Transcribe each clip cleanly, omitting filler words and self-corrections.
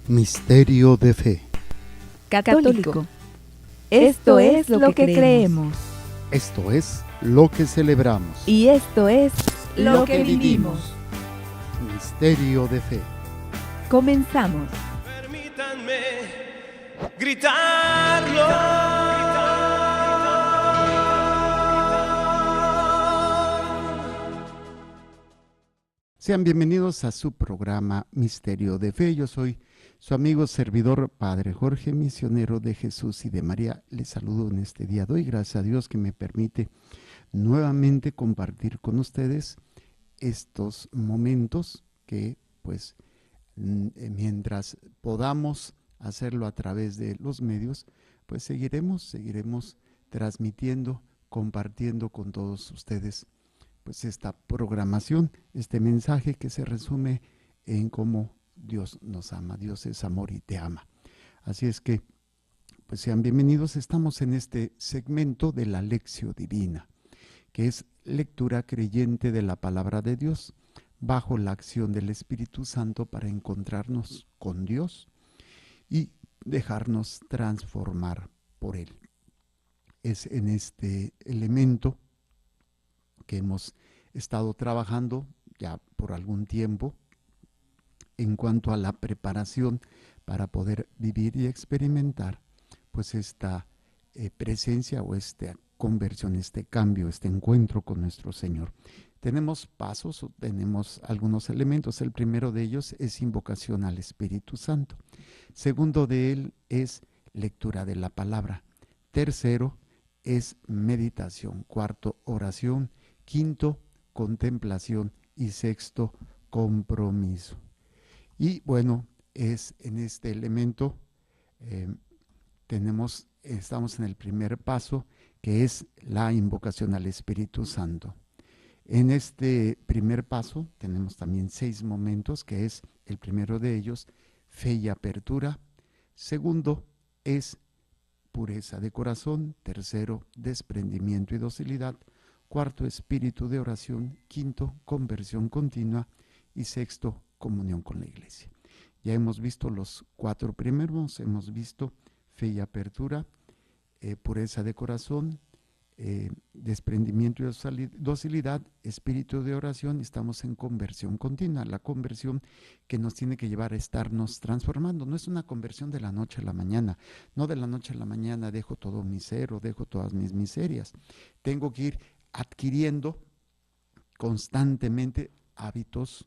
Misterio de fe. Católico. Esto es lo que creemos. Esto es lo que celebramos. Y esto es lo que vivimos. Misterio de fe. Comenzamos. Permítanme gritarlo. Sean bienvenidos a su programa Misterio de Fe. Yo soy su amigo servidor Padre Jorge, misionero de Jesús y de María. Les saludo en este día. Doy gracias a Dios que me permite nuevamente compartir con ustedes estos momentos que, pues, mientras podamos hacerlo a través de los medios, pues seguiremos transmitiendo, compartiendo con todos ustedes pues esta programación, este mensaje que se resume en cómo Dios nos ama. Dios es amor y te ama. Así es que, pues sean bienvenidos. Estamos en este segmento de la Lectio Divina, que es lectura creyente de la palabra de Dios bajo la acción del Espíritu Santo para encontrarnos con Dios y dejarnos transformar por Él. Es en este elemento que hemos estado trabajando ya por algún tiempo en cuanto a la preparación para poder vivir y experimentar pues esta presencia o esta conversión, este cambio, este encuentro con nuestro Señor. Tenemos pasos, tenemos algunos elementos. El primero de ellos es invocación al Espíritu Santo. Segundo de él es lectura de la palabra. Tercero es meditación. Cuarto, oración. Quinto, contemplación. Y sexto, compromiso. Y bueno, es en este elemento estamos en el primer paso, que es la invocación al Espíritu Santo. En este primer paso tenemos también 6 momentos, que es el primero de ellos, fe y apertura. Segundo es pureza de corazón. Tercero, desprendimiento y docilidad. Cuarto, espíritu de oración. Quinto, conversión continua. Y sexto, comunión con la iglesia. Ya hemos visto los 4 primeros, hemos visto fe y apertura, pureza de corazón, desprendimiento y docilidad, espíritu de oración. Estamos en conversión continua, la conversión que nos tiene que llevar a estarnos transformando. No es una conversión de la noche a la mañana, no de la noche a la mañana dejo todo mi ser o dejo todas mis miserias. Tengo que ir adquiriendo constantemente hábitos,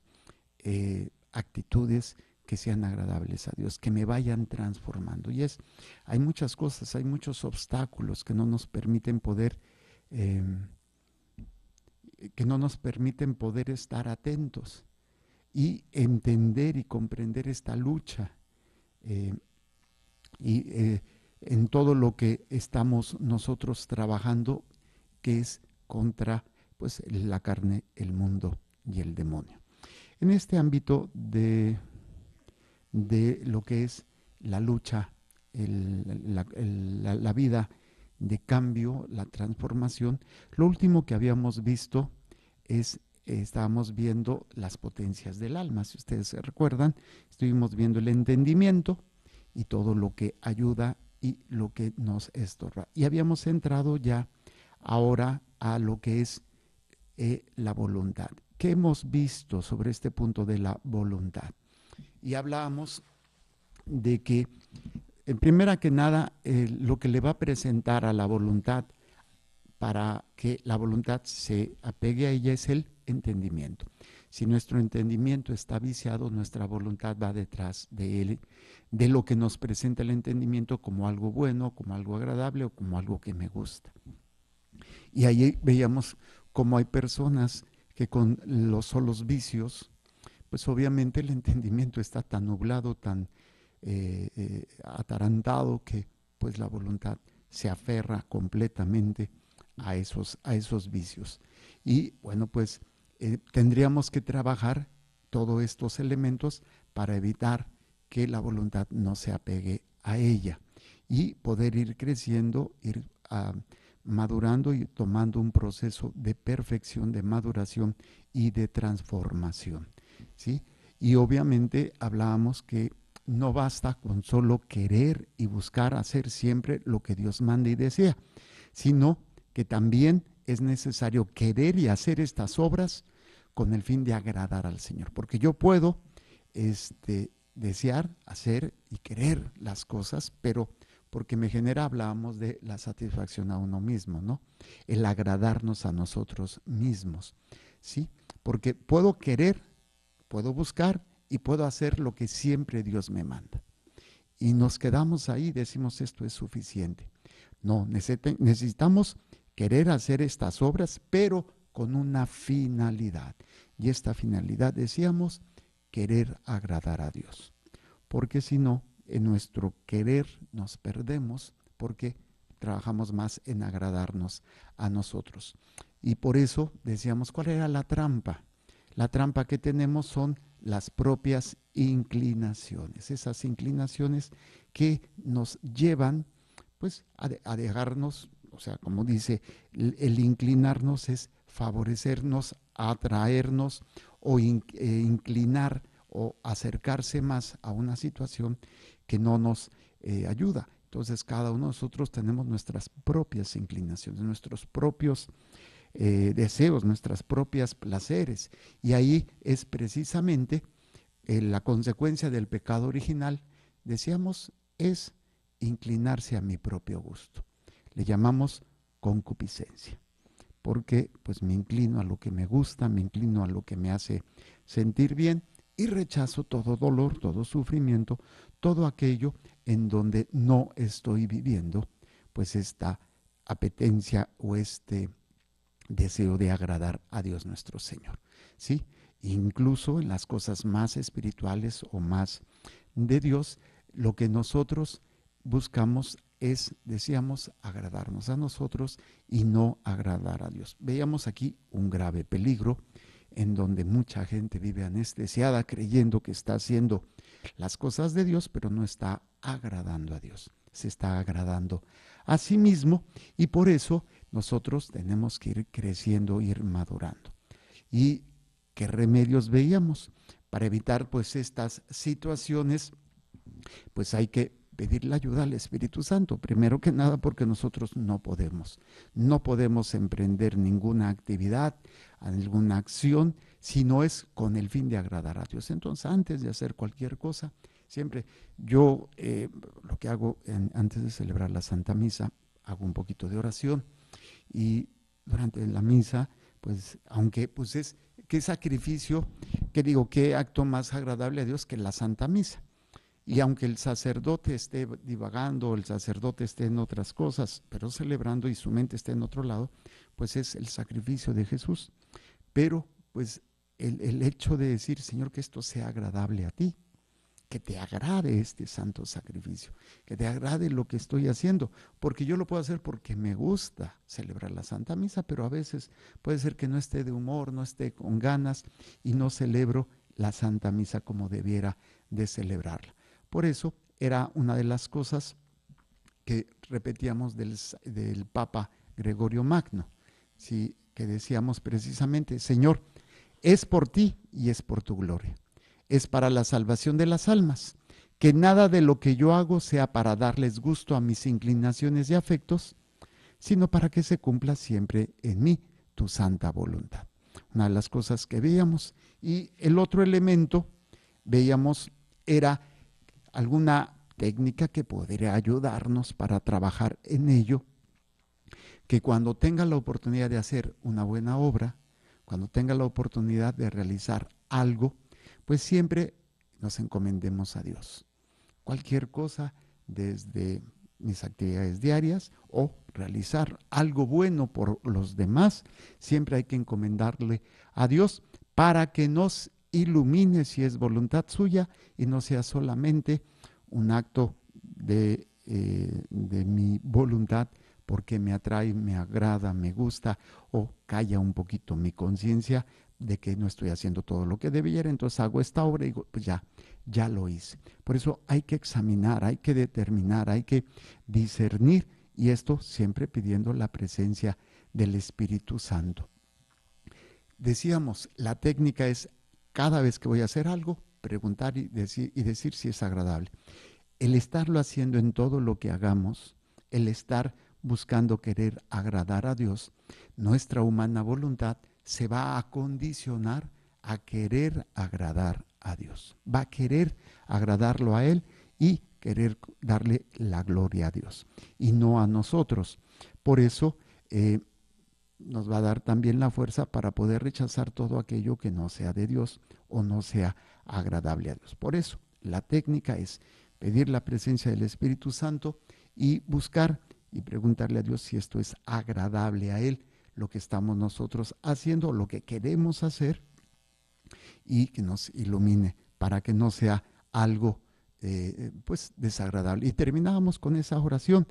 actitudes que sean agradables a Dios, que me vayan transformando. Y hay muchas cosas, hay muchos obstáculos que no nos permiten poder estar atentos y entender y comprender esta lucha en todo lo que estamos nosotros trabajando, que es contra pues la carne, el mundo y el demonio. En este ámbito de lo que es la lucha, la vida de cambio, la transformación, lo último que habíamos visto estábamos viendo las potencias del alma. Si ustedes se recuerdan, estuvimos viendo el entendimiento y todo lo que ayuda y lo que nos estorba. Y habíamos entrado ya ahora a lo que es la voluntad. ¿Qué hemos visto sobre este punto de la voluntad? Y hablábamos de que, en primera que nada, lo que le va a presentar a la voluntad para que la voluntad se apegue a ella es el entendimiento. Si nuestro entendimiento está viciado, nuestra voluntad va detrás de él, de lo que nos presenta el entendimiento como algo bueno, como algo agradable o como algo que me gusta. Y ahí veíamos cómo hay personas que con los solos vicios, pues obviamente el entendimiento está tan nublado, tan atarantado, que pues la voluntad se aferra completamente a esos vicios. Y bueno, pues tendríamos que trabajar todos estos elementos para evitar que la voluntad no se apegue a ella y poder ir creciendo, ir madurando y tomando un proceso de perfección, de maduración y de transformación, ¿sí? Y obviamente hablábamos que no basta con solo querer y buscar hacer siempre lo que Dios manda y desea, sino que también es necesario querer y hacer estas obras con el fin de agradar al Señor. Porque yo puedo desear, hacer y querer las cosas, pero porque me genera, hablábamos de la satisfacción a uno mismo, ¿no? El agradarnos a nosotros mismos, ¿sí? Porque puedo querer, puedo buscar y puedo hacer lo que siempre Dios me manda. Y nos quedamos ahí, decimos esto es suficiente. No, necesitamos querer hacer estas obras, pero con una finalidad. Y esta finalidad, decíamos, querer agradar a Dios. Porque si no, en nuestro querer nos perdemos, porque trabajamos más en agradarnos a nosotros. Y por eso decíamos, ¿cuál era la trampa? La trampa que tenemos son las propias inclinaciones, esas inclinaciones que nos llevan pues a dejarnos, o sea, como dice, el inclinarnos es favorecernos, atraernos o inclinar o acercarse más a una situación que no nos ayuda. Entonces cada uno de nosotros tenemos nuestras propias inclinaciones, nuestros propios deseos, nuestras propias placeres. Y ahí es precisamente la consecuencia del pecado original, decíamos, es inclinarse a mi propio gusto. Le llamamos concupiscencia, porque pues me inclino a lo que me gusta, me inclino a lo que me hace sentir bien y rechazo todo dolor, todo sufrimiento, todo aquello en donde no estoy viviendo pues esta apetencia o deseo de agradar a Dios nuestro Señor, ¿sí? Incluso en las cosas más espirituales o más de Dios, lo que nosotros buscamos es, decíamos, agradarnos a nosotros y no agradar a Dios. Veíamos aquí un grave peligro en donde mucha gente vive anestesiada creyendo que está haciendo las cosas de Dios, pero no está agradando a Dios, se está agradando a sí mismo, y por eso nosotros tenemos que ir creciendo, ir madurando. ¿Y qué remedios veíamos? Para evitar pues estas situaciones, pues hay que pedir la ayuda al Espíritu Santo, primero que nada porque nosotros no podemos emprender ninguna actividad, ninguna acción, si no es con el fin de agradar a Dios. Entonces, antes de hacer cualquier cosa, siempre yo lo que hago antes de celebrar la Santa Misa, hago un poquito de oración, y durante la misa, pues aunque pues es, qué sacrificio, qué acto más agradable a Dios que la Santa Misa. Y aunque el sacerdote esté divagando, el sacerdote esté en otras cosas, pero celebrando y su mente esté en otro lado, pues es el sacrificio de Jesús. Pero pues el hecho de decir, Señor, que esto sea agradable a ti, que te agrade este santo sacrificio, que te agrade lo que estoy haciendo, porque yo lo puedo hacer porque me gusta celebrar la Santa Misa, pero a veces puede ser que no esté de humor, no esté con ganas y no celebro la Santa Misa como debiera de celebrarla. Por eso era una de las cosas que repetíamos del Papa Gregorio Magno, ¿sí? Que decíamos precisamente, Señor, es por ti y es por tu gloria, es para la salvación de las almas, que nada de lo que yo hago sea para darles gusto a mis inclinaciones y afectos, sino para que se cumpla siempre en mí tu santa voluntad. Una de las cosas que veíamos. Y el otro elemento, veíamos, era alguna técnica que podría ayudarnos para trabajar en ello, que cuando tenga la oportunidad de hacer una buena obra, cuando tenga la oportunidad de realizar algo, pues siempre nos encomendemos a Dios. Cualquier cosa, desde mis actividades diarias o realizar algo bueno por los demás, siempre hay que encomendarle a Dios para que nos ilumine si es voluntad suya y no sea solamente un acto de mi voluntad porque me atrae, me agrada, me gusta o calla un poquito mi conciencia de que no estoy haciendo todo lo que debiera, entonces hago esta obra y digo, pues ya lo hice. Por eso hay que examinar, hay que determinar, hay que discernir, y esto siempre pidiendo la presencia del Espíritu Santo. Decíamos, la técnica es cada vez que voy a hacer algo, preguntar y decir si es agradable. El estarlo haciendo en todo lo que hagamos, el estar buscando querer agradar a Dios, nuestra humana voluntad se va a condicionar a querer agradar a Dios. Va a querer agradarlo a Él y querer darle la gloria a Dios y no a nosotros. Por eso nos va a dar también la fuerza para poder rechazar todo aquello que no sea de Dios o no sea agradable a Dios. Por eso la técnica es pedir la presencia del Espíritu Santo y buscar y preguntarle a Dios si esto es agradable a Él, lo que estamos nosotros haciendo, lo que queremos hacer, y que nos ilumine para que no sea algo pues desagradable. Y terminamos con esa oración.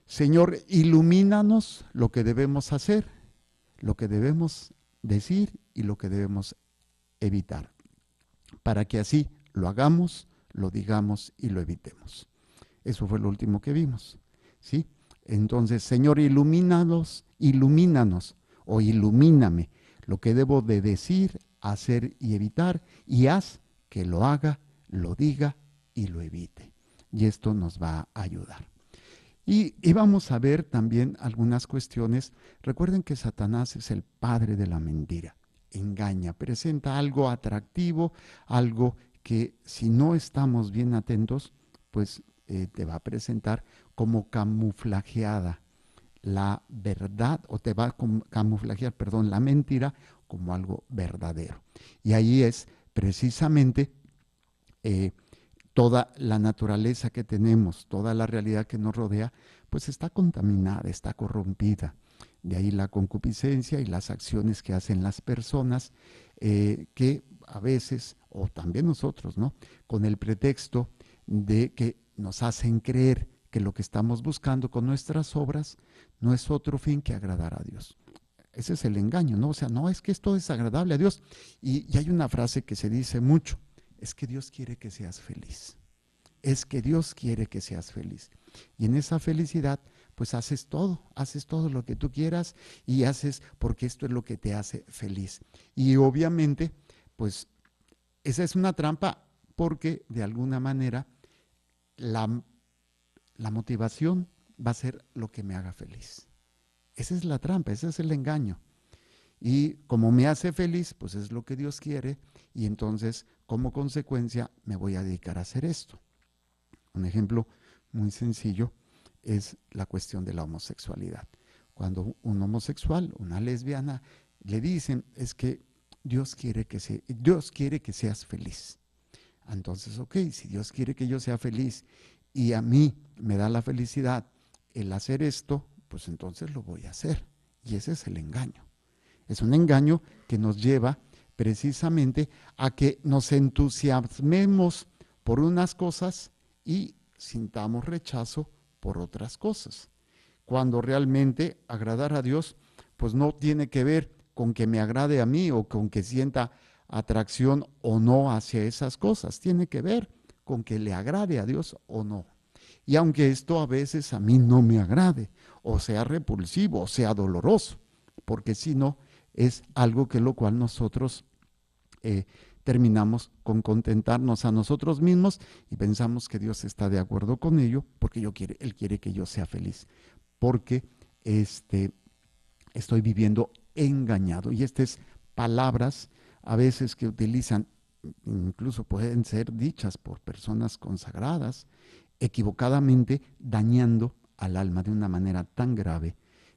Señor, ilumínanos lo que debemos hacer, lo que debemos decir y lo que debemos evitar, para que así lo hagamos, lo digamos y lo evitemos. Eso fue lo último que vimos, ¿sí? Entonces, Señor, ilumínanos o ilumíname lo que debo de decir, hacer y evitar, y haz que lo haga, lo diga y lo evite. Y esto nos va a ayudar. Y vamos a ver también algunas cuestiones. Recuerden que Satanás es el padre de la mentira. Engaña, presenta algo atractivo, algo que si no estamos bien atentos, pues te va a presentar como camuflajeada la verdad, o te va a camuflajear, perdón, la mentira como algo verdadero. Y ahí es precisamente toda la naturaleza que tenemos, toda la realidad que nos rodea, pues está contaminada, está corrompida. De ahí la concupiscencia y las acciones que hacen las personas, que a veces, o también nosotros, ¿no? Con el pretexto de que nos hacen creer que lo que estamos buscando con nuestras obras no es otro fin que agradar a Dios. Ese es el engaño, ¿no? O sea, no, es que esto es agradable a Dios. Y hay una frase que se dice mucho, es que Dios quiere que seas feliz. Es que Dios quiere que seas feliz. Y en esa felicidad, pues haces todo lo que tú quieras y haces porque esto es lo que te hace feliz. Y obviamente, pues esa es una trampa porque de alguna manera la motivación va a ser lo que me haga feliz. Esa es la trampa, ese es el engaño. Y como me hace feliz, pues es lo que Dios quiere, y entonces como consecuencia me voy a dedicar a hacer esto. Un ejemplo muy sencillo es la cuestión de la homosexualidad. Cuando un homosexual, una lesbiana, le dicen, es que Dios quiere que seas feliz. Entonces, ok, si Dios quiere que yo sea feliz y a mí me da la felicidad el hacer esto, pues entonces lo voy a hacer. Y ese es el engaño. Es un engaño que nos lleva precisamente a que nos entusiasmemos por unas cosas y sintamos rechazo por otras cosas. Cuando realmente agradar a Dios, pues no tiene que ver con que me agrade a mí o con que sienta atracción o no hacia esas cosas. Tiene que ver con que le agrade a Dios o no. Y aunque esto a veces a mí no me agrade, o sea repulsivo, o sea doloroso, porque si no, es algo que lo cual nosotros terminamos con contentarnos a nosotros mismos y pensamos que Dios está de acuerdo con ello porque Él quiere que yo sea feliz, porque estoy viviendo engañado. Y estas palabras a veces que utilizan, incluso pueden ser dichas por personas consagradas, equivocadamente dañando al alma de una manera tan grave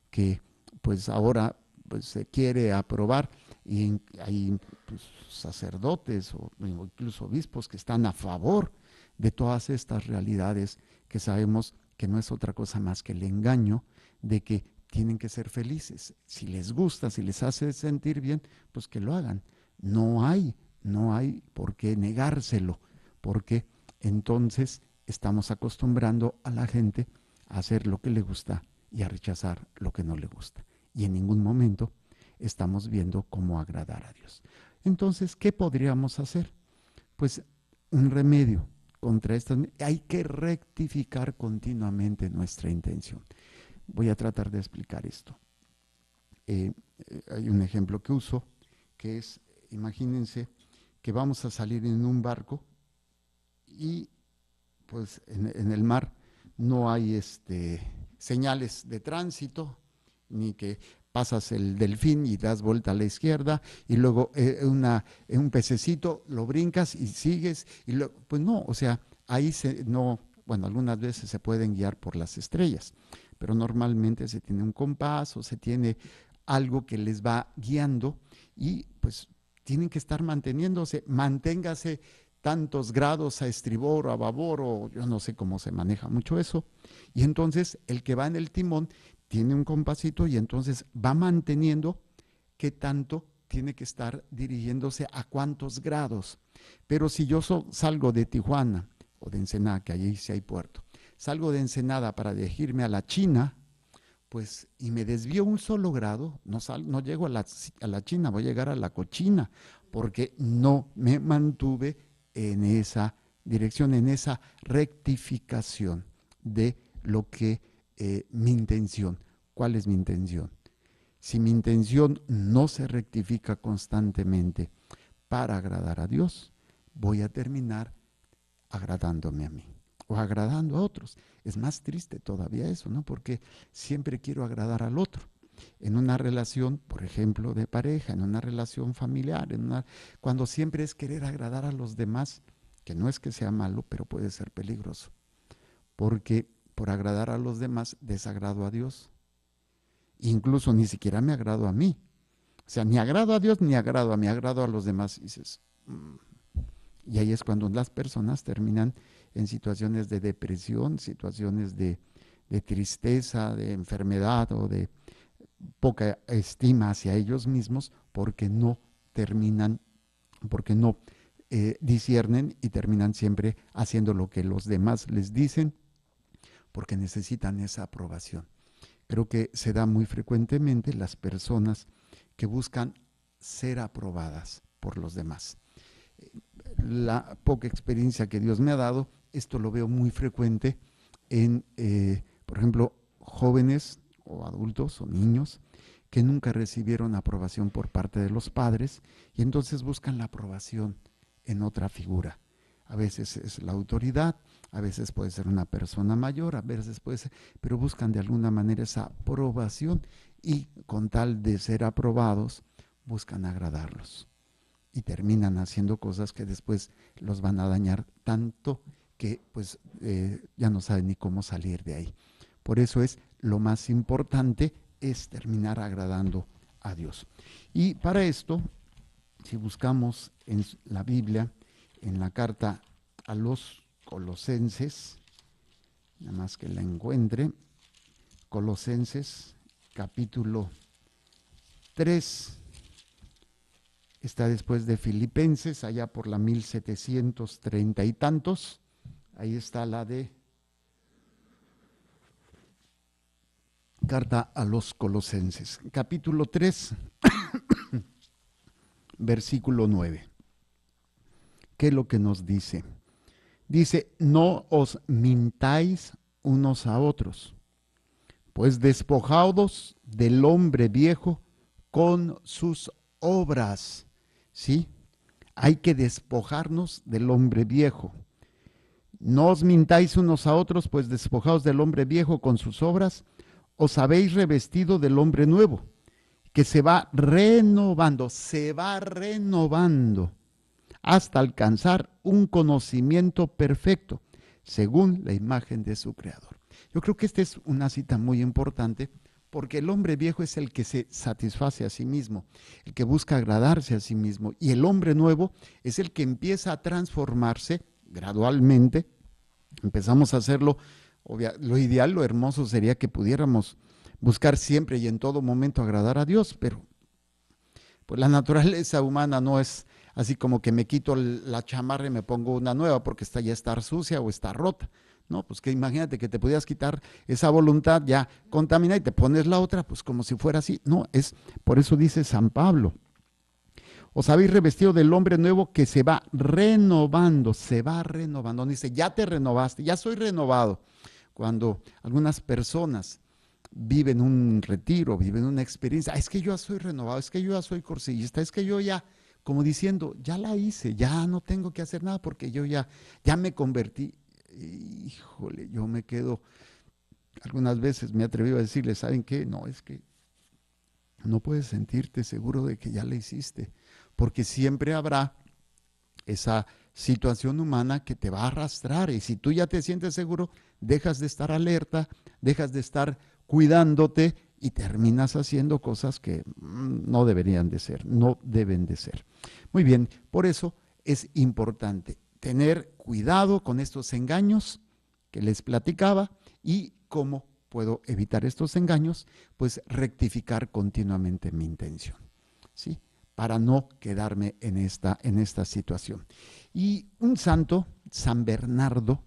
que pues ahora pues se quiere aprobar, y hay pues, sacerdotes o incluso obispos que están a favor de todas estas realidades que sabemos que no es otra cosa más que el engaño de que tienen que ser felices. Si les gusta, si les hace sentir bien, pues que lo hagan. No hay por qué negárselo, porque entonces estamos acostumbrando a la gente a hacer lo que le gusta y a rechazar lo que no le gusta. Y en ningún momento estamos viendo cómo agradar a Dios. Entonces, ¿qué podríamos hacer? Pues un remedio contra estas. Hay que rectificar continuamente nuestra intención. Voy a tratar de explicar esto. Hay un ejemplo que uso, que es, imagínense que vamos a salir en un barco y pues en el mar no hay señales de tránsito, ni que pasas el delfín y das vuelta a la izquierda y luego un pececito lo brincas y sigues, y pues no, o sea, ahí no, bueno, algunas veces se pueden guiar por las estrellas, pero normalmente se tiene un compás o se tiene algo que les va guiando y pues tienen que estar manténgase tantos grados a estribor o a babor, o yo no sé cómo se maneja mucho eso, y entonces el que va en el timón tiene un compasito y entonces va manteniendo qué tanto tiene que estar dirigiéndose a cuántos grados. Pero si yo salgo de Tijuana o de Ensenada, que allí sí hay puerto, salgo de Ensenada para dirigirme a la China, pues, y me desvío un solo grado, no llego a la China, voy a llegar a la cochina, porque no me mantuve en esa dirección, en esa rectificación de lo que mi intención. ¿Cuál es mi intención? Si mi intención no se rectifica constantemente para agradar a Dios, voy a terminar agradándome a mí o agradando a otros. Es más triste todavía eso, ¿no? Porque siempre quiero agradar al otro. En una relación, por ejemplo, de pareja, en una relación familiar, cuando siempre es querer agradar a los demás, que no es que sea malo, pero puede ser peligroso. Porque por agradar a los demás desagrado a Dios. Incluso ni siquiera me agrado a mí. O sea, ni agrado a Dios ni agrado a los demás. Y dices, y ahí es cuando las personas terminan en situaciones de depresión, situaciones de tristeza, de enfermedad o de poca estima hacia ellos mismos, porque no terminan, porque no disciernen y terminan siempre haciendo lo que los demás les dicen, porque necesitan esa aprobación. Creo que se da muy frecuentemente las personas que buscan ser aprobadas por los demás. La poca experiencia que Dios me ha dado, esto lo veo muy frecuente en, por ejemplo, jóvenes o adultos o niños que nunca recibieron aprobación por parte de los padres y entonces buscan la aprobación en otra figura. A veces es la autoridad, a veces puede ser una persona mayor, a veces puede ser, pero buscan de alguna manera esa aprobación y con tal de ser aprobados, buscan agradarlos. Y terminan haciendo cosas que después los van a dañar tanto que pues ya no saben ni cómo salir de ahí. Por eso es lo más importante es terminar agradando a Dios. Y para esto, si buscamos en la Biblia, en la carta a los Colosenses, nada más que la encuentre, Colosenses capítulo 3, está después de Filipenses, allá por la 1730 y tantos, ahí está la de carta a los Colosenses, capítulo 3, versículo 9. ¿Qué es lo que nos dice? Dice, no os mintáis unos a otros, pues despojaos del hombre viejo con sus obras. ¿Sí? Hay que despojarnos del hombre viejo. No os mintáis unos a otros, pues despojaos del hombre viejo con sus obras, os habéis revestido del hombre nuevo, que se va renovando hasta alcanzar un conocimiento perfecto, según la imagen de su creador. Yo creo que esta es una cita muy importante, porque el hombre viejo es el que se satisface a sí mismo, el que busca agradarse a sí mismo, y el hombre nuevo es el que empieza a transformarse gradualmente. Empezamos a hacerlo, lo ideal, lo hermoso sería que pudiéramos buscar siempre y en todo momento agradar a Dios, pero pues la naturaleza humana no es así como que me quito la chamarra y me pongo una nueva porque esta ya está sucia o está rota. No, pues que imagínate que te pudieras quitar esa voluntad ya contaminada y te pones la otra, pues como si fuera así. No, por eso dice San Pablo, os habéis revestido del hombre nuevo que se va renovando. Dice, ya te renovaste, ya soy renovado. Cuando algunas personas viven un retiro, viven una experiencia, es que yo ya soy renovado, es que yo ya soy cursillista, es que yo ya como diciendo, ya la hice, ya no tengo que hacer nada porque yo ya me convertí. Híjole, yo me quedo, algunas veces me he atrevido a decirle, ¿saben qué? No, es que no puedes sentirte seguro de que ya la hiciste, porque siempre habrá esa situación humana que te va a arrastrar, y si tú ya te sientes seguro, dejas de estar alerta, dejas de estar cuidándote y terminas haciendo cosas que no deberían de ser, no deben de ser. Muy bien, por eso es importante tener cuidado con estos engaños que les platicaba. Y cómo puedo evitar estos engaños, pues rectificar continuamente mi intención, ¿sí? Para no quedarme en esta situación. Y un santo, San Bernardo,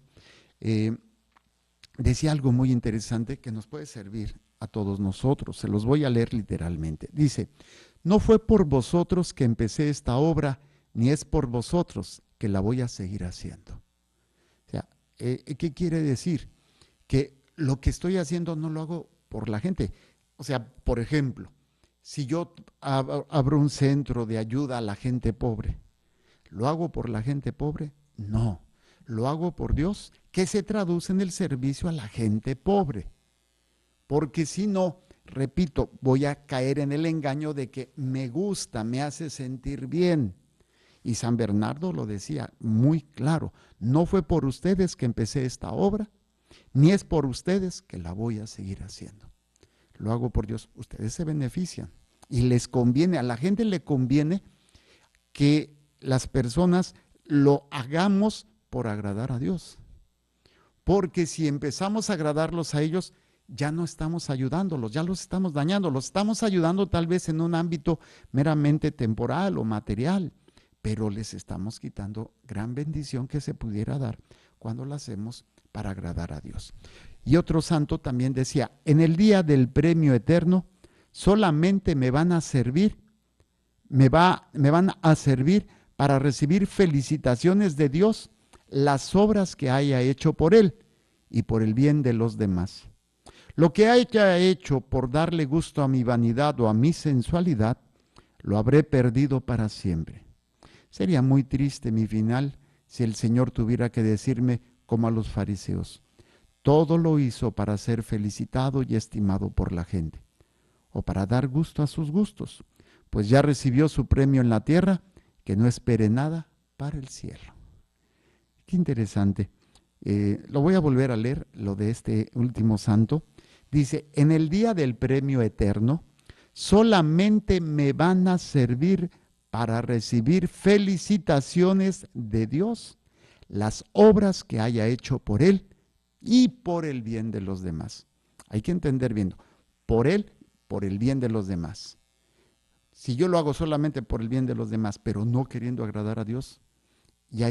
decía algo muy interesante que nos puede servir a todos nosotros. Se los voy a leer literalmente. Dice, no fue por vosotros que empecé esta obra, ni es por vosotros que la voy a seguir haciendo. O sea, ¿qué quiere decir? Que lo que estoy haciendo no lo hago por la gente. O sea, por ejemplo, si yo abro un centro de ayuda a la gente pobre, ¿lo hago por la gente pobre? No, lo hago por Dios, que se traduce en el servicio a la gente pobre. Porque si no, repito, voy a caer en el engaño de que me gusta, me hace sentir bien. Y San Bernardo lo decía muy claro, no fue por ustedes que empecé esta obra, ni es por ustedes que la voy a seguir haciendo. Lo hago por Dios. Ustedes se benefician y les conviene, a la gente le conviene que las personas lo hagamos por agradar a Dios. Porque si empezamos a agradarlos a ellos, ya no estamos ayudándolos, ya los estamos dañando, los estamos ayudando tal vez en un ámbito meramente temporal o material, pero les estamos quitando gran bendición que se pudiera dar cuando lo hacemos para agradar a Dios. Y otro santo también decía, en el día del premio eterno, solamente me van a servir, me van a servir para recibir felicitaciones de Dios, las obras que haya hecho por Él y por el bien de los demás. Lo que haya hecho por darle gusto a mi vanidad o a mi sensualidad, lo habré perdido para siempre. Sería muy triste mi final si el Señor tuviera que decirme, como a los fariseos, todo lo hizo para ser felicitado y estimado por la gente, o para dar gusto a sus gustos, pues ya recibió su premio en la tierra, que no espere nada para el cielo. Qué interesante. Lo voy a volver a leer, lo de este último santo. Dice, en el día del premio eterno, solamente me van a servir para recibir felicitaciones de Dios, las obras que haya hecho por Él y por el bien de los demás. Hay que entender bien, por Él, por el bien de los demás. Si yo lo hago solamente por el bien de los demás, pero no queriendo agradar a Dios, ya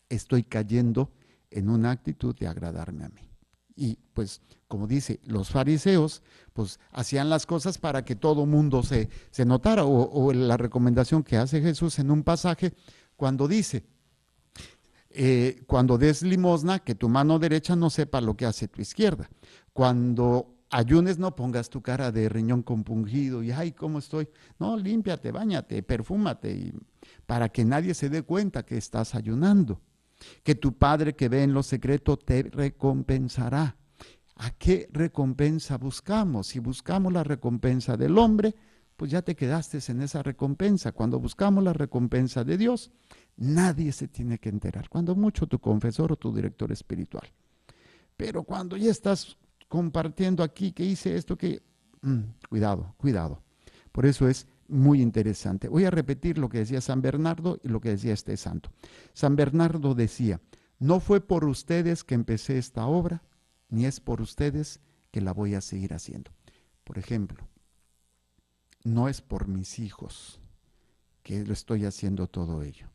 estoy cayendo en una actitud de agradarme a mí. Y pues, como dice, los fariseos, pues hacían las cosas para que todo mundo se notara, o la recomendación que hace Jesús en un pasaje, cuando dice, cuando des limosna, que tu mano derecha no sepa lo que hace tu izquierda. Cuando ayunes, no pongas tu cara de riñón compungido y, ay, ¿cómo estoy? No, límpiate, báñate, perfúmate, para que nadie se dé cuenta que estás ayunando. Que tu Padre que ve en lo secreto te recompensará. ¿A qué recompensa buscamos? Si buscamos la recompensa del hombre, pues ya te quedaste en esa recompensa. Cuando buscamos la recompensa de Dios, nadie se tiene que enterar. Cuando mucho tu confesor o tu director espiritual. Pero cuando ya estás compartiendo aquí que hice esto, cuidado, cuidado. Por eso es muy interesante. Voy a repetir lo que decía San Bernardo y lo que decía este santo. San Bernardo decía, no fue por ustedes que empecé esta obra, ni es por ustedes que la voy a seguir haciendo. Por ejemplo, no es por mis hijos que lo estoy haciendo todo ello.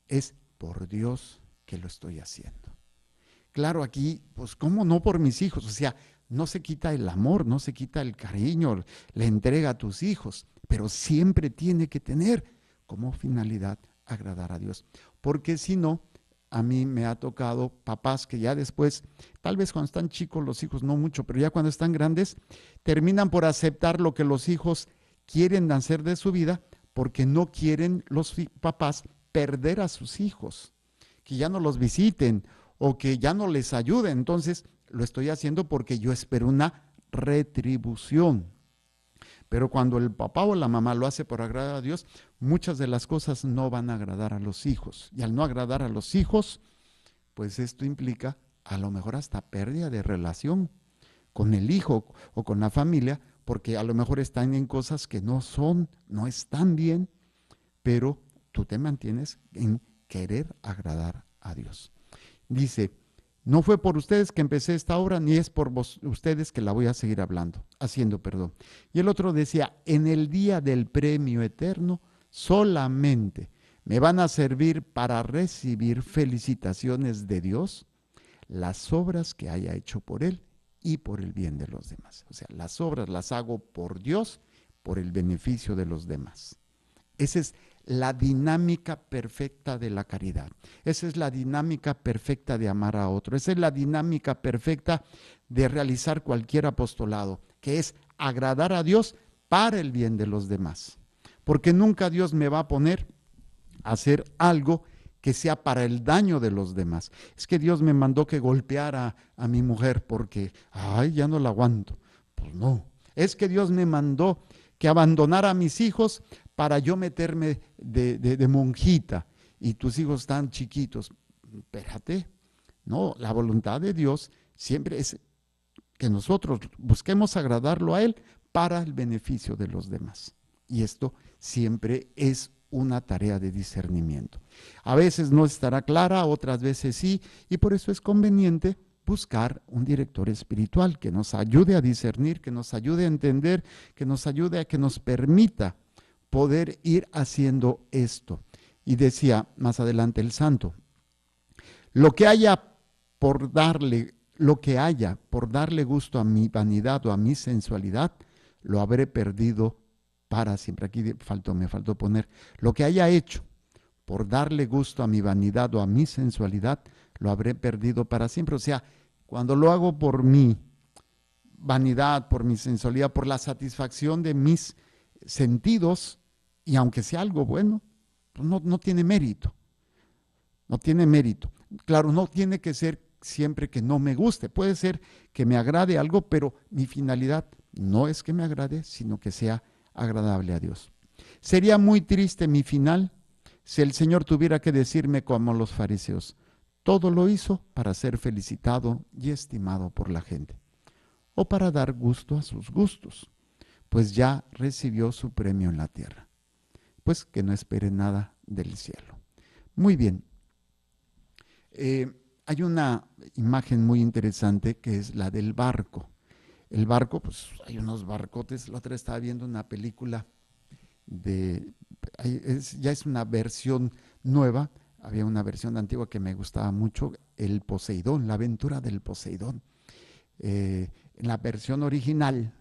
Es por Dios que lo estoy haciendo. Claro, aquí, pues, ¿cómo no por mis hijos? O sea, no se quita el amor, no se quita el cariño, la entrega a tus hijos, pero siempre tiene que tener como finalidad agradar a Dios. Porque si no, a mí me ha tocado papás que ya después, tal vez cuando están chicos los hijos no mucho, pero ya cuando están grandes, terminan por aceptar lo que los hijos quieren hacer de su vida porque no quieren los papás perder a sus hijos, que ya no los visiten o que ya no les ayuden. Entonces lo estoy haciendo porque yo espero una retribución. Pero cuando el papá o la mamá lo hace por agradar a Dios, muchas de las cosas no van a agradar a los hijos. Y al no agradar a los hijos, pues esto implica a lo mejor hasta pérdida de relación con el hijo o con la familia, porque a lo mejor están en cosas que no están bien, pero tú te mantienes en querer agradar a Dios. Dice, no fue por ustedes que empecé esta obra, ni es por ustedes que la voy a seguir haciendo. Y el otro decía, en el día del premio eterno, solamente me van a servir para recibir felicitaciones de Dios, las obras que haya hecho por Él y por el bien de los demás. O sea, las obras las hago por Dios, por el beneficio de los demás. Esa es la dinámica perfecta de la caridad. Esa es la dinámica perfecta de amar a otro. Esa es la dinámica perfecta de realizar cualquier apostolado, que es agradar a Dios para el bien de los demás. Porque nunca Dios me va a poner a hacer algo que sea para el daño de los demás. Es que Dios me mandó que golpeara a mi mujer porque, ya no la aguanto. Pues no. Es que Dios me mandó que abandonara a mis hijos para yo meterme de monjita y tus hijos están chiquitos. Espérate, no, la voluntad de Dios siempre es que nosotros busquemos agradarlo a Él para el beneficio de los demás. Y esto siempre es una tarea de discernimiento. A veces no estará clara, otras veces sí, y por eso es conveniente buscar un director espiritual que nos ayude a discernir, que nos ayude a entender, que nos ayude a que nos permita poder ir haciendo esto. Y decía más adelante el santo, lo que haya por darle gusto a mi vanidad o a mi sensualidad, lo habré perdido para siempre. Aquí me faltó poner, lo que haya hecho por darle gusto a mi vanidad o a mi sensualidad, lo habré perdido para siempre. O sea, cuando lo hago por mi vanidad, por mi sensualidad, por la satisfacción de mis sentidos, y aunque sea algo bueno, pues no tiene mérito. No tiene mérito. Claro, no tiene que ser siempre que no me guste. Puede ser que me agrade algo, pero mi finalidad no es que me agrade, sino que sea agradable a Dios. Sería muy triste mi final si el Señor tuviera que decirme como los fariseos, todo lo hizo para ser felicitado y estimado por la gente, o para dar gusto a sus gustos, pues ya recibió su premio en la tierra. Pues que no espere nada del cielo. Muy bien. Hay una imagen muy interesante que es la del barco. El barco, pues hay unos barcotes. La otra estaba viendo una película ya es una versión nueva. Había una versión antigua que me gustaba mucho, el Poseidón, la aventura del Poseidón. En la versión original,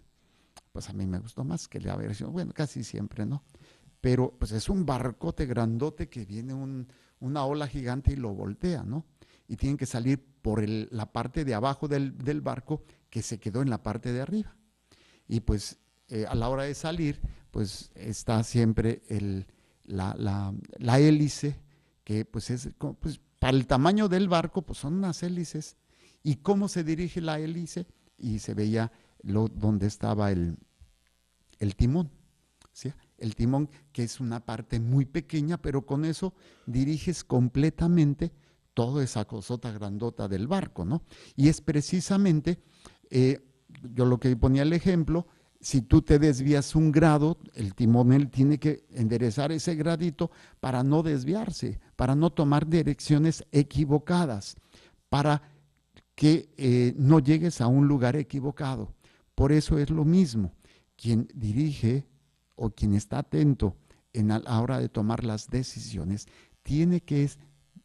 pues a mí me gustó más que la versión, bueno, casi siempre, ¿no? Pero pues es un barcote grandote que viene una ola gigante y lo voltea, ¿no? Y tienen que salir por la parte de abajo del barco que se quedó en la parte de arriba. Y pues a la hora de salir, pues está siempre la hélice, que pues es pues, para el tamaño del barco, pues son unas hélices. ¿Y cómo se dirige la hélice? Y se veía donde estaba el timón, ¿sí? El timón, que es una parte muy pequeña, pero con eso diriges completamente toda esa cosota grandota del barco, ¿no? Y es precisamente, yo lo que ponía el ejemplo, si tú te desvías un grado, el timonel tiene que enderezar ese gradito para no desviarse, para no tomar direcciones equivocadas, para que no llegues a un lugar equivocado. Por eso es lo mismo, quien dirige o quien está atento a la hora de tomar las decisiones, tiene que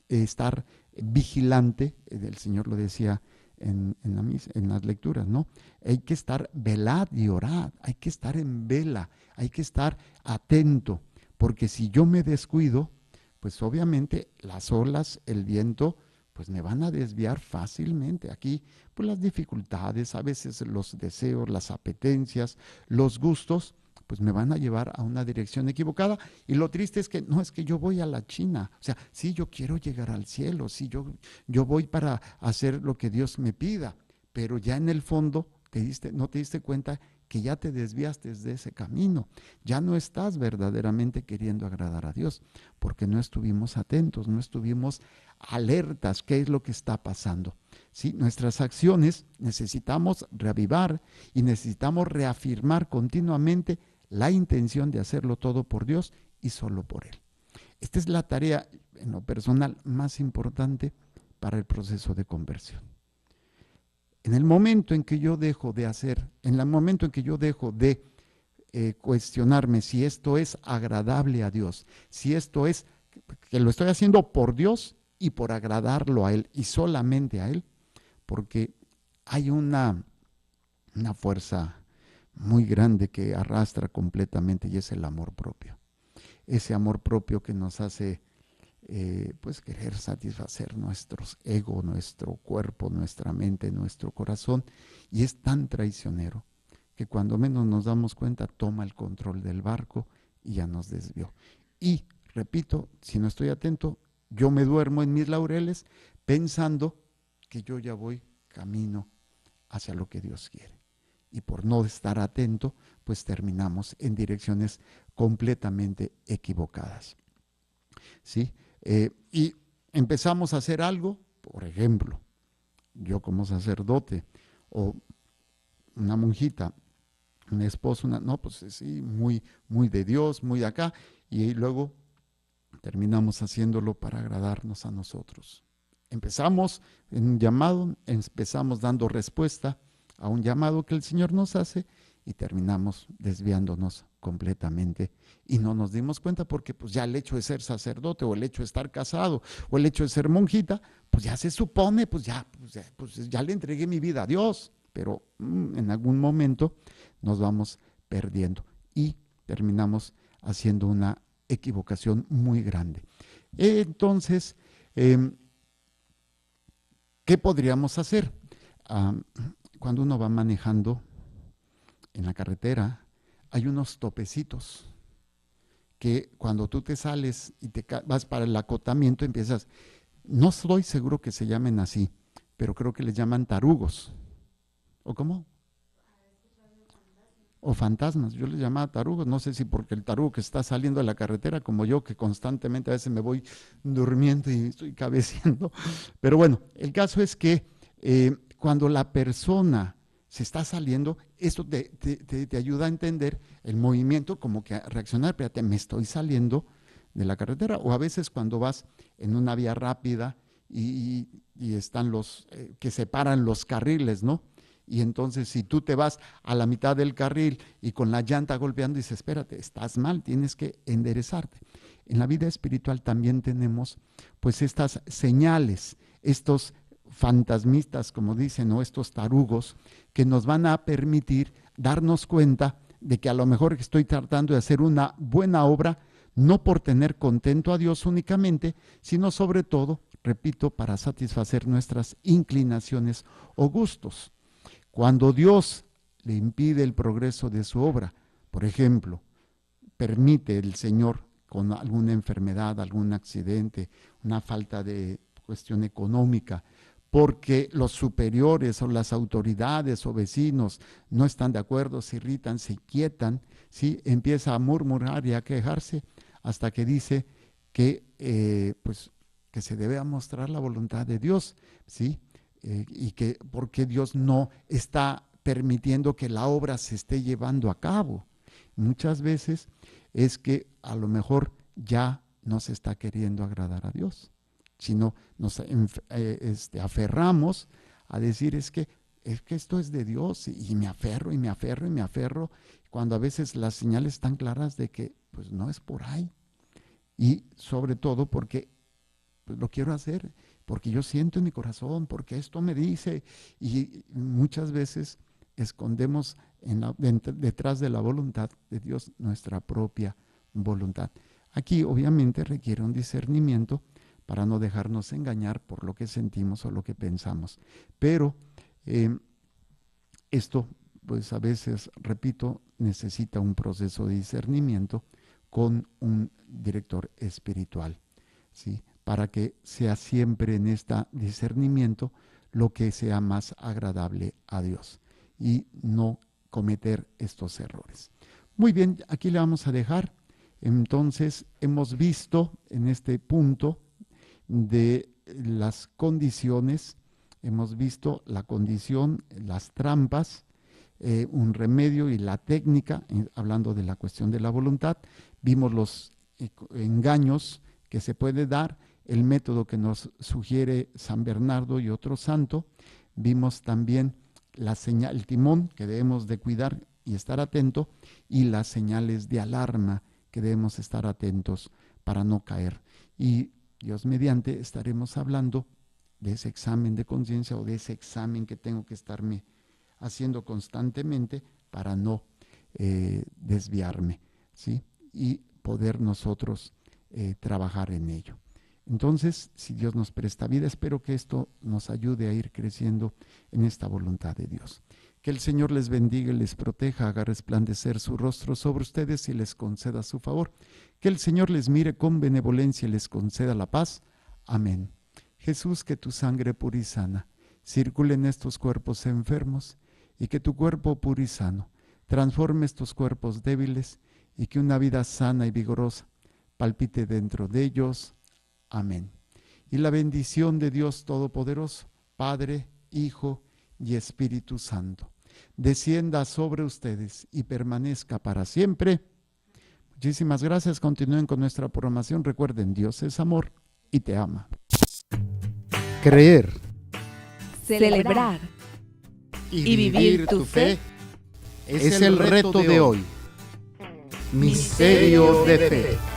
estar vigilante. El Señor lo decía en las lecturas, ¿no? Hay que estar velad y orad, hay que estar en vela, hay que estar atento, porque si yo me descuido, pues obviamente las olas, el viento, pues me van a desviar fácilmente. Aquí, pues las dificultades, a veces los deseos, las apetencias, los gustos, pues me van a llevar a una dirección equivocada. Y lo triste es que no es que yo voy a la China, o sea, sí, yo quiero llegar al cielo, sí, yo voy para hacer lo que Dios me pida, pero ya en el fondo no te diste cuenta que ya te desviaste de ese camino, ya no estás verdaderamente queriendo agradar a Dios, porque no estuvimos atentos, no estuvimos alertas, qué es lo que está pasando. ¿Sí? Nuestras acciones necesitamos reavivar y necesitamos reafirmar continuamente la intención de hacerlo todo por Dios y solo por Él. Esta es la tarea, en lo personal, más importante para el proceso de conversión. En el momento en que yo dejo de hacer, en el momento en que yo dejo de cuestionarme si esto es agradable a Dios, si esto es que lo estoy haciendo por Dios y por agradarlo a Él y solamente a Él, porque hay una fuerza muy grande que arrastra completamente y es el amor propio. Ese amor propio que nos hace pues querer satisfacer nuestros ego, nuestro cuerpo, nuestra mente, nuestro corazón, y es tan traicionero que cuando menos nos damos cuenta toma el control del barco y ya nos desvió. Y repito, si no estoy atento, yo me duermo en mis laureles pensando que yo ya voy camino hacia lo que Dios quiere. Y por no estar atento, pues terminamos en direcciones completamente equivocadas. ¿Sí? Y empezamos a hacer algo, por ejemplo, yo como sacerdote o una monjita, un esposo, no, pues sí, muy, muy de Dios, muy de acá, y luego terminamos haciéndolo para agradarnos a nosotros. Empezamos en un llamado, empezamos dando respuesta a un llamado que el Señor nos hace y terminamos desviándonos completamente y no nos dimos cuenta porque pues ya el hecho de ser sacerdote o el hecho de estar casado o el hecho de ser monjita, pues ya se supone, pues ya le entregué mi vida a Dios, pero en algún momento nos vamos perdiendo y terminamos haciendo una equivocación muy grande. Entonces, ¿qué podríamos hacer? Cuando uno va manejando en la carretera, hay unos topecitos que cuando tú te sales y vas para el acotamiento empiezas, no estoy seguro que se llamen así, pero creo que les llaman tarugos. ¿O cómo? O fantasmas, yo les llamaba tarugos, no sé si porque el tarugo que está saliendo de la carretera, como yo, que constantemente a veces me voy durmiendo y estoy cabeceando, pero bueno, el caso es que cuando la persona se está saliendo, esto te ayuda a entender el movimiento, como que a reaccionar, espérate, me estoy saliendo de la carretera, o a veces cuando vas en una vía rápida y están los que separan los carriles, ¿no? Y entonces si tú te vas a la mitad del carril y con la llanta golpeando, dices, espérate, estás mal, tienes que enderezarte. En la vida espiritual también tenemos pues estas señales, estos fantasmistas, como dicen, o estos tarugos, que nos van a permitir darnos cuenta de que a lo mejor estoy tratando de hacer una buena obra, no por tener contento a Dios únicamente, sino sobre todo, repito, para satisfacer nuestras inclinaciones o gustos. Cuando Dios le impide el progreso de su obra, por ejemplo, permite el Señor con alguna enfermedad, algún accidente, una falta de cuestión económica, porque los superiores o las autoridades o vecinos no están de acuerdo, se irritan, se inquietan, ¿sí? Empieza a murmurar y a quejarse hasta que dice que, pues, que se debe mostrar la voluntad de Dios, ¿sí? Y que porque Dios no está permitiendo que la obra se esté llevando a cabo. Muchas veces es que a lo mejor ya no se está queriendo agradar a Dios, sino nos aferramos a decir es que esto es de Dios y me aferro y me aferro y me aferro, cuando a veces las señales están claras de que pues no es por ahí. Y sobre todo porque pues, lo quiero hacer, porque yo siento en mi corazón, porque esto me dice, y muchas veces escondemos detrás de la voluntad de Dios nuestra propia voluntad. Aquí obviamente requiere un discernimiento para no dejarnos engañar por lo que sentimos o lo que pensamos. Pero esto pues a veces, repito, necesita un proceso de discernimiento con un director espiritual, ¿sí? Para que sea siempre en este discernimiento lo que sea más agradable a Dios y no cometer estos errores. Muy bien, aquí le vamos a dejar. Entonces, hemos visto en este punto de las condiciones, hemos visto la condición, las trampas, un remedio y la técnica, hablando de la cuestión de la voluntad. Vimos los engaños que se puede dar, el método que nos sugiere San Bernardo y otro santo. Vimos también la señal, el timón que debemos de cuidar y estar atento, y las señales de alarma que debemos estar atentos para no caer. Y Dios mediante estaremos hablando de ese examen de conciencia o de ese examen que tengo que estarme haciendo constantemente para no desviarme, ¿sí? Y poder nosotros trabajar en ello. Entonces, si Dios nos presta vida, espero que esto nos ayude a ir creciendo en esta voluntad de Dios. Que el Señor les bendiga y les proteja, haga resplandecer su rostro sobre ustedes y les conceda su favor. Que el Señor les mire con benevolencia y les conceda la paz. Amén. Jesús, que tu sangre pura y sana circule en estos cuerpos enfermos, y que tu cuerpo puro y sano transforme estos cuerpos débiles, y que una vida sana y vigorosa palpite dentro de ellos. Amén. Y la bendición de Dios Todopoderoso, Padre, Hijo y Espíritu Santo, descienda sobre ustedes y permanezca para siempre. Muchísimas gracias. Continúen con nuestra programación. Recuerden, Dios es amor y te ama. Creer, celebrar y vivir tu fe es el reto de hoy. Misterio de fe.